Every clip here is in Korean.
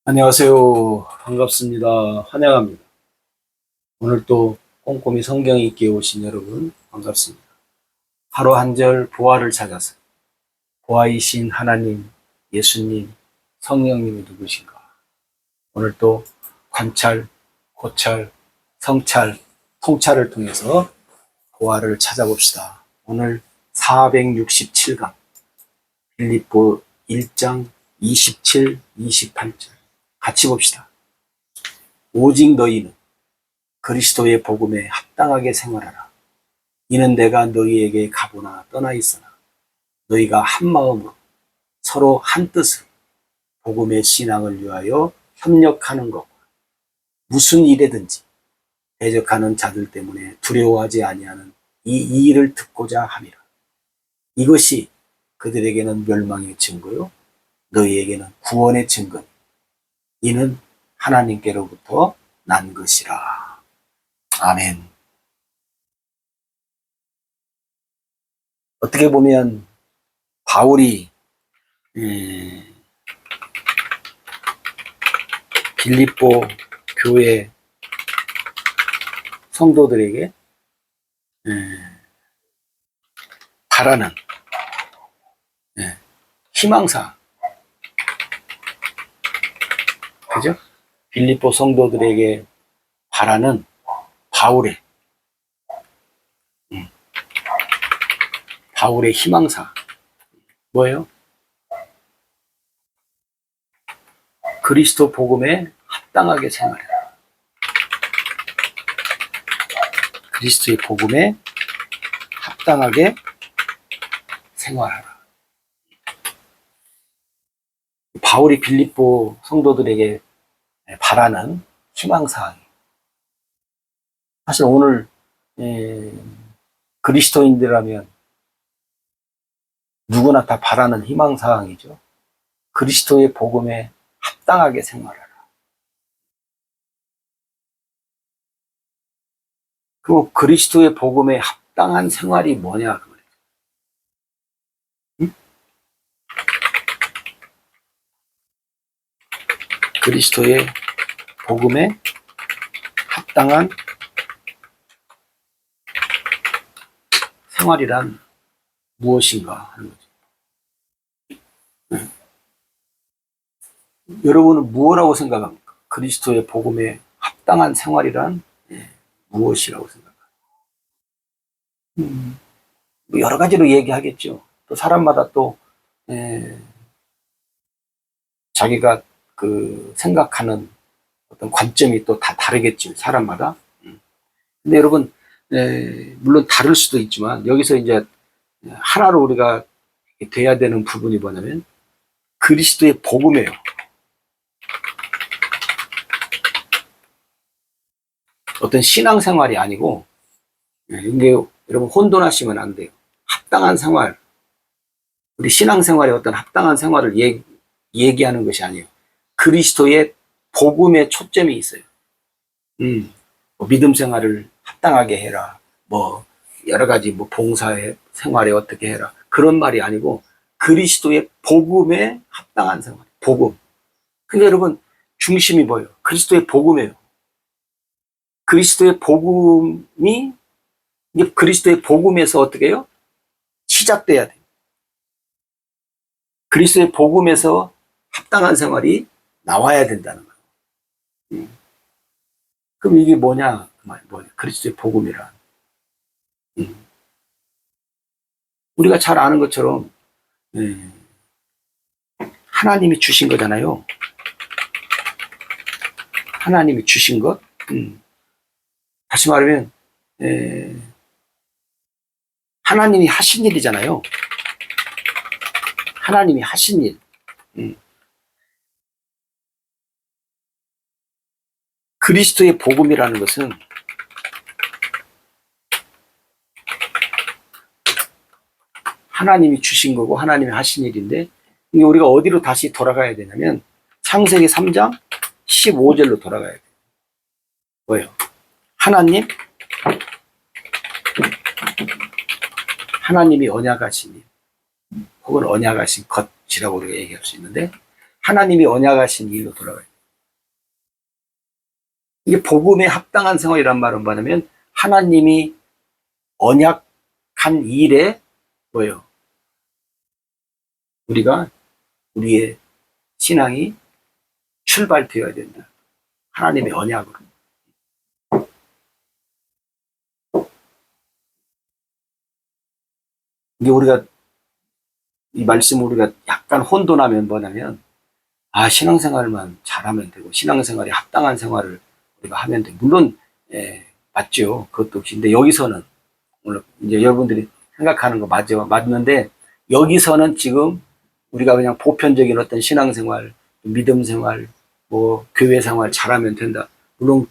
안녕하세요. 반갑습니다. 환영합니다. 오늘 또 꼼꼼히 성경 읽기에 오신 여러분 반갑습니다. 하루 한 절 보화를 찾아서 보화이신 하나님, 예수님, 성령님이 누구신가? 오늘 또 관찰, 고찰, 성찰, 통찰을 통해서 보화를 찾아봅시다. 오늘 467강 빌립보 1장 27, 28절 같이 봅시다. 오직 너희는 그리스도의 복음에 합당하게 생활하라. 이는 내가 너희에게 가보나 떠나 있으나 너희가 한 마음으로 서로 한 뜻으로 복음의 신앙을 위하여 협력하는 것과 무슨 일에든지 대적하는 자들 때문에 두려워하지 아니하는 이 일을 듣고자 함이라. 이것이 그들에게는 멸망의 증거요 너희에게는 구원의 증거니 이는 하나님께로부터 난 것이라. 아멘. 어떻게 보면 바울이 빌립보 교회 성도들에게 바라는 희망사, 그죠? 빌립보 성도들에게 바라는 바울의 희망사 뭐예요? 그리스도 복음에 합당하게 생활해라. 그리스도의 복음에 합당하게 생활하라. 바울이 빌립보 성도들에게 바라는 희망사항이 사실 오늘 그리스도인들이라면 누구나 다 바라는 희망사항이죠. 그리스도의 복음에 합당하게 생활하라. 그리고 그리스도의 복음에 합당한 생활이 뭐냐? 응? 그리스도의 복음에 합당한 생활이란 무엇인가 하는 거죠. 여러분은 무엇이라고 생각합니까? 그리스도의 복음에 합당한 생활이란 무엇이라고 생각합니까? 여러 가지로 얘기하겠죠. 또 사람마다 또 자기가 그 생각하는 어떤 관점이 또 다 다르겠죠. 사람마다. 근데 여러분 물론 다를 수도 있지만 여기서 이제 하나로 우리가 돼야 되는 부분이 뭐냐면 그리스도의 복음이에요. 어떤 신앙생활이 아니고 이게 여러분 혼돈하시면 안 돼요. 합당한 생활, 우리 신앙생활에 어떤 합당한 생활을 얘기하는 것이 아니에요. 그리스도의 복음에 초점이 있어요. 뭐 믿음 생활을 합당하게 해라. 뭐 여러 가지 뭐 봉사의 생활에 어떻게 해라. 그런 말이 아니고 그리스도의 복음에 합당한 생활. 복음. 근데 여러분 중심이 뭐예요? 그리스도의 복음이에요. 그리스도의 복음이 이게 그리스도의 복음에서 어떻게 해요? 시작돼야 돼요. 그리스도의 복음에서 합당한 생활이 나와야 된다는 거예요. 그럼 이게 뭐냐? 그리스도의 복음이란. 우리가 잘 아는 것처럼 하나님이 주신 거잖아요. 하나님이 주신 것. 다시 말하면 하나님이 하신 일이잖아요. 하나님이 하신 일. 그리스도의 복음이라는 것은 하나님이 주신 거고 하나님이 하신 일인데 우리가 어디로 다시 돌아가야 되냐면 창세기 3장 15절로 돌아가야 돼요. 뭐예요? 하나님이 언약하신 일 혹은 언약하신 것이라고 우리가 얘기할 수 있는데 하나님이 언약하신 일로 돌아가요. 이게 복음에 합당한 생활이란 말은 뭐냐면 하나님이 언약한 일에 뭐예요? 우리가 우리의 신앙이 출발되어야 된다. 하나님의 언약으로. 이게 우리가 이 말씀을 우리가 약간 혼돈하면 뭐냐면 신앙생활만 잘하면 되고 신앙생활에 합당한 생활을 우리가 하면 돼. 물론 맞죠. 그것도 혹시 근데 여기서는 오늘 이제 여러분들이 생각하는 거 맞는데 여기서는 지금 우리가 그냥 보편적인 어떤 신앙생활, 믿음생활, 뭐 교회생활 잘하면 된다. 물론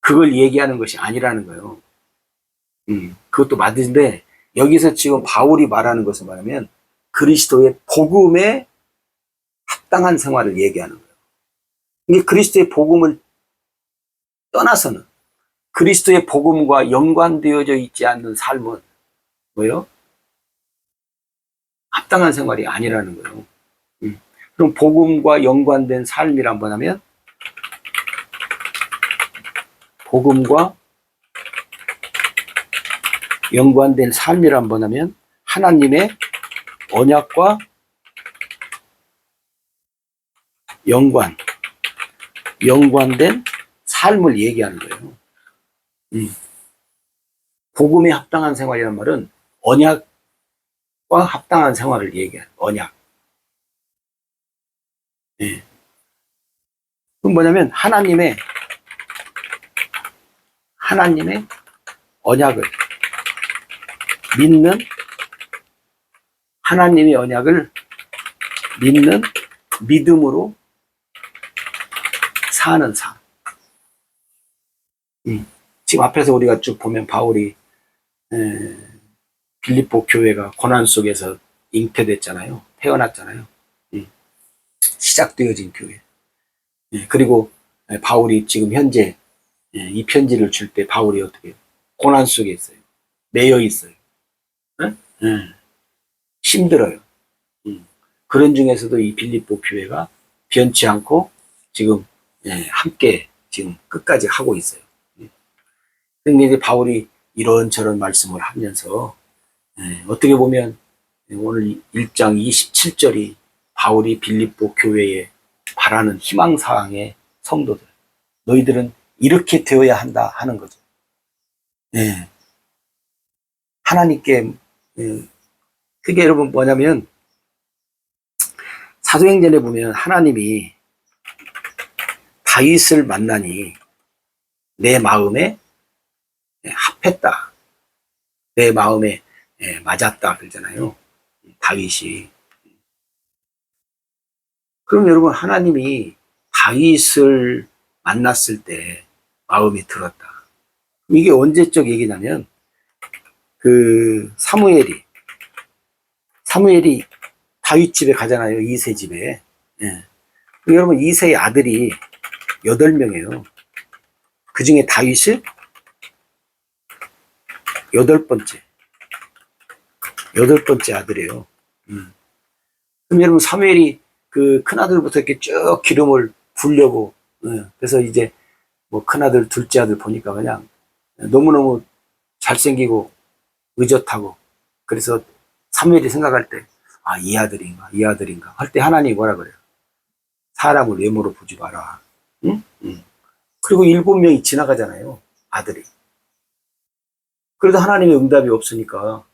그걸 얘기하는 것이 아니라는 거예요. 그것도 맞는데 여기서 지금 바울이 말하는 것은 뭐냐면 그리스도의 복음에 합당한 생활을 얘기하는 거예요. 이게 그리스도의 복음을 떠나서는 그리스도의 복음과 연관되어져 있지 않는 삶은 뭐예요? 합당한 생활이 아니라는 거예요. 그럼 복음과 연관된 삶이란 뭐냐면 복음과 연관된 삶이란 뭐냐면 하나님의 언약과 연관된 삶을 얘기하는 거예요. 복음에 합당한 생활이란 말은 언약과 합당한 생활을 얘기하는 언약. 그럼 뭐냐면 하나님의 언약을 믿는 하나님의 언약을 믿는 믿음으로 사는 삶. 지금 앞에서 우리가 쭉 보면 바울이 빌립보 교회가 고난 속에서 잉태됐잖아요. 태어났잖아요. 시작되어진 교회. 그리고 바울이 지금 현재 이 편지를 줄 때 바울이 어떻게 고난 속에 있어요. 매여 있어요. 힘들어요. 그런 중에서도 이 빌립보 교회가 변치 않고 지금 함께 지금 끝까지 하고 있어요. 근데 이제 바울이 이런저런 말씀을 하면서 어떻게 보면 오늘 1장 27절이 바울이 빌립보 교회에 바라는 희망사항의 성도들, 너희들은 이렇게 되어야 한다 하는 거죠. 하나님께 그게 여러분 뭐냐면 사도행전에 보면 하나님이 다윗을 만나니 내 마음에 합했다. 내 마음에 맞았다 그러잖아요. 다윗이. 그럼 여러분 하나님이 다윗을 만났을 때 마음에 들었다. 이게 언제적 얘기냐면 그 사무엘이 다윗 집에 가잖아요. 이새 집에. 여러분 이새의 아들이 8명이에요. 그 중에 다윗이 8번째 아들이에요. 그럼 여러분 사무엘이 그 큰아들부터 이렇게 쭉 기름을 부으려고 그래서 이제 뭐 큰아들 둘째 아들 보니까 그냥 너무너무 잘생기고 의젓하고 그래서 사무엘이 생각할 때 이 아들인가 할 때 하나님이 뭐라 그래요? 사람을 외모로 보지 마라. 그리고 7명이 지나가잖아요. 아들이. 그래도 하나님의 응답이 없으니까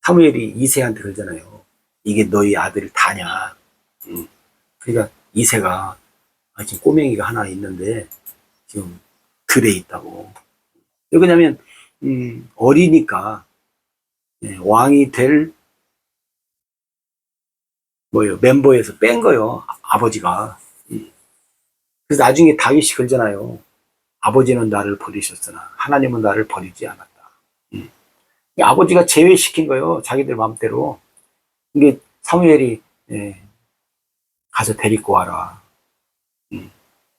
사무엘이 이새한테 그러잖아요. 이게 너희 아들 다냐? 그러니까 이새가 지금 꼬맹이가 하나 있는데 지금 들에 있다고. 왜냐면 어리니까 왕이 될 멤버에서 뺀 거예요. 아버지가. 그래서 나중에 다윗이 그러잖아요. 아버지는 나를 버리셨으나 하나님은 나를 버리지 않았다. 아버지가 제외시킨 거예요. 자기들 마음대로. 이게 사무엘이 가서 데리고 와라.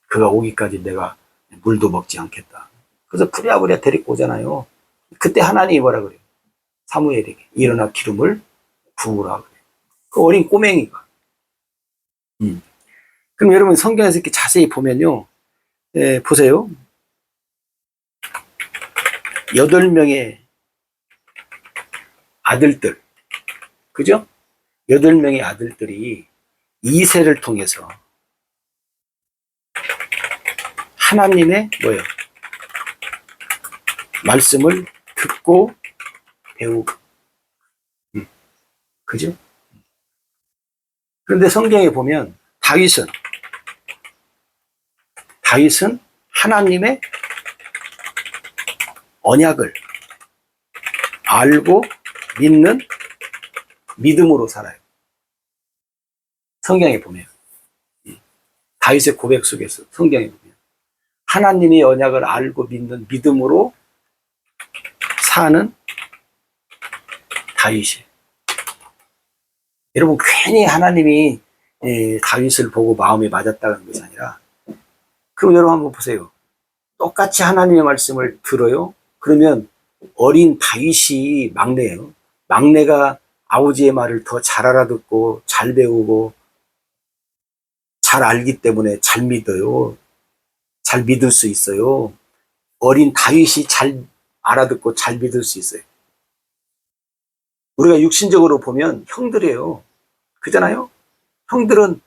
그가 오기까지 내가 물도 먹지 않겠다. 그래서 부랴부랴 데리고 오잖아요. 그때 하나님이 뭐라 그래요? 사무엘에게 일어나 기름을 부으라 그래요. 그 어린 꼬맹이가. 그럼 여러분 성경에서 이렇게 자세히 보면요. 보세요. 8명의 아들들. 그죠? 8명의 아들들이 이세를 통해서 하나님의 뭐예요? 말씀을 듣고 배우고. 그죠? 그런데 성경에 보면 다윗은 하나님의 언약을 알고 믿는 믿음으로 살아요. 성경에 보면 다윗의 고백 속에서 성경에 보면 하나님의 언약을 알고 믿는 믿음으로 사는 다윗이. 여러분 괜히 하나님이 다윗을 보고 마음이 맞았다는 것이 아니라, 그럼 여러분 한번 보세요. 똑같이 하나님의 말씀을 들어요. 그러면 어린 다윗이 막내예요. 막내가 아버지의 말을 더 잘 알아듣고 잘 배우고 잘 알기 때문에 잘 믿어요. 잘 믿을 수 있어요. 어린 다윗이 잘 알아듣고 잘 믿을 수 있어요. 우리가 육신적으로 보면 형들이에요. 그잖아요? 형들은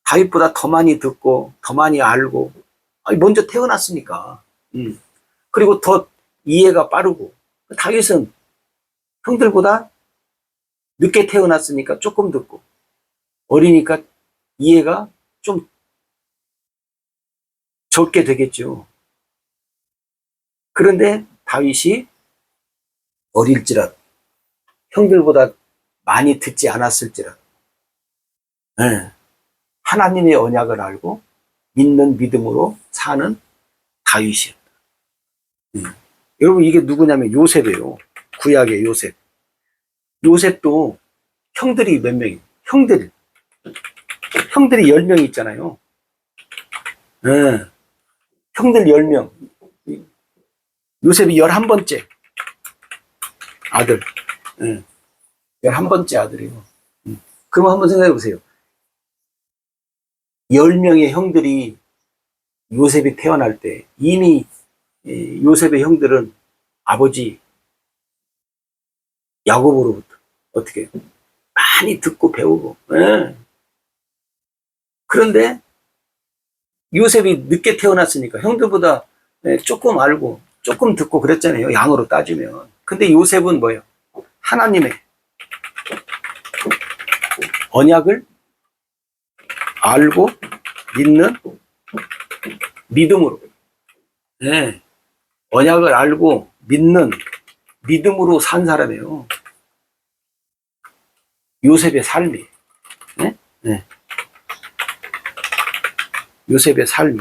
다윗보다 더 많이 듣고 더 많이 알고 먼저 태어났으니까. 그리고 더 이해가 빠르고. 다윗은 형들보다 늦게 태어났으니까 조금 듣고 어리니까 이해가 좀 적게 되겠죠. 그런데 다윗이 어릴지라도 형들보다 많이 듣지 않았을지라도 하나님의 언약을 알고 믿는 믿음으로 사는 다윗이었다. 여러분 이게 누구냐면 요셉이에요. 구약의 요셉. 요셉도 형들이 몇 명이에요? 형들이 10명 있잖아요. 형들 10명. 요셉이 11번째 아들. 11번째 아들이에요. 그럼 한번 생각해 보세요. 10명의 형들이 요셉이 태어날 때 이미 요셉의 형들은 아버지 야곱으로부터 어떻게 많이 듣고 배우고. 그런데 요셉이 늦게 태어났으니까 형들보다 조금 알고 조금 듣고 그랬잖아요. 양으로 따지면. 근데 요셉은 뭐예요? 하나님의 언약을 알고 믿는 믿음으로. 언약을 알고 믿는 믿음으로 산 사람이에요. 요셉의 삶이. 요셉의 삶이.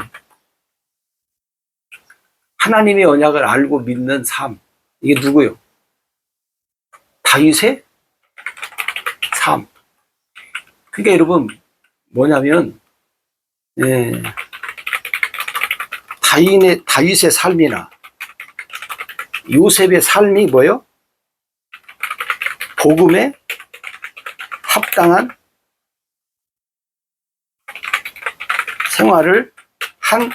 하나님의 언약을 알고 믿는 삶. 이게 누구요? 다윗의 삶. 그러니까 여러분 뭐냐면 다윗의 삶이나 요셉의 삶이 뭐예요? 복음에 합당한 생활을 한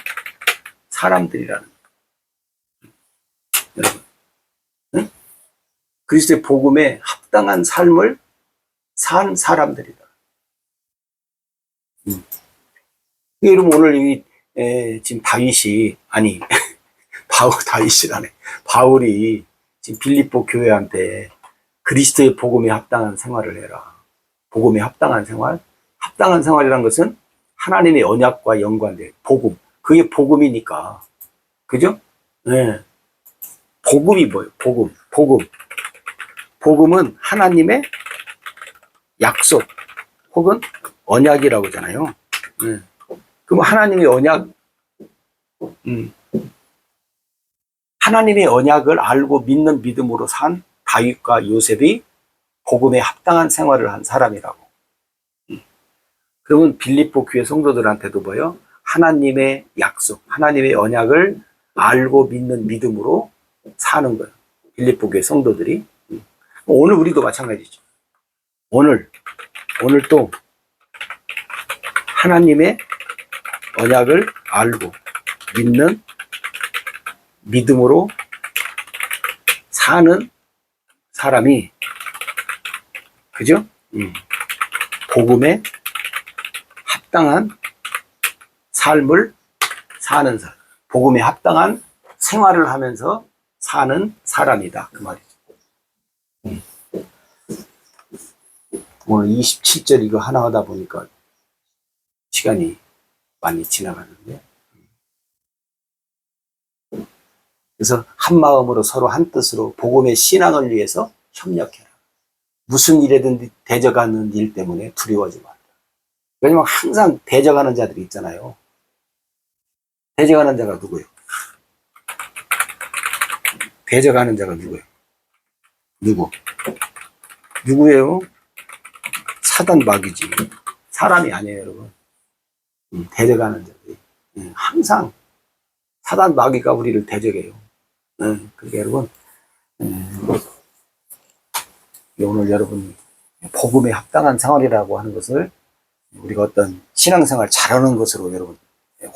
사람들이라는 거예요. 여러분, 그리스도의 복음에 합당한 삶을 산 사람들이다. 여러분 오늘 지금 다윗이 다윗이라네. 바울이 지금 빌립보 교회한테 그리스도의 복음에 합당한 생활을 해라. 복음에 합당한 생활. 합당한 생활이란 것은 하나님의 언약과 연관된 복음. 그게 복음이니까. 그죠? 복음이 뭐예요? 복음은 하나님의 약속 혹은 언약이라고 하잖아요. 그럼 하나님의 언약, 하나님의 언약을 알고 믿는 믿음으로 산 다윗과 요셉이 복음에 합당한 생활을 한 사람이라고. 그러면 빌립보 교회 성도들한테도 뭐예요? 하나님의 약속, 하나님의 언약을 알고 믿는 믿음으로 사는 거예요. 빌립보 교회 성도들이. 오늘 우리도 마찬가지죠. 오늘 또 하나님의 언약을 알고 믿는 믿음으로 사는 사람이, 그죠? 복음에 합당한 삶을 사는 사람, 복음에 합당한 생활을 하면서 사는 사람이다, 그 말이죠. 오늘 27절 이거 하나 하다 보니까 시간이 많이 지나가는데, 그래서 한 마음으로 서로 한 뜻으로 복음의 신앙을 위해서 협력해라. 무슨 일에든 대적하는 일 때문에 두려워하지 말라. 왜냐면 항상 대적하는 자들이 있잖아요. 대적하는 자가 누구예요? 대적하는 자가 누구예요? 누구예요? 사단 마귀지. 사람이 아니에요, 여러분. 대적하는 자들이. 항상 사단 마귀가 우리를 대적해요. 그러니까 여러분, 오늘 여러분이 복음에 합당한 생활이라고 하는 것을 우리가 어떤 신앙생활 잘하는 것으로 여러분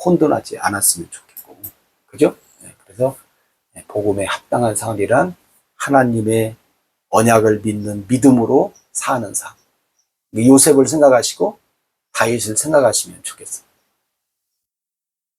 혼돈하지 않았으면 좋겠고, 그죠? 그래서 복음에 합당한 생활이란 하나님의 언약을 믿는 믿음으로 사는 삶. 요셉을 생각하시고 다윗을 생각하시면 좋겠어요.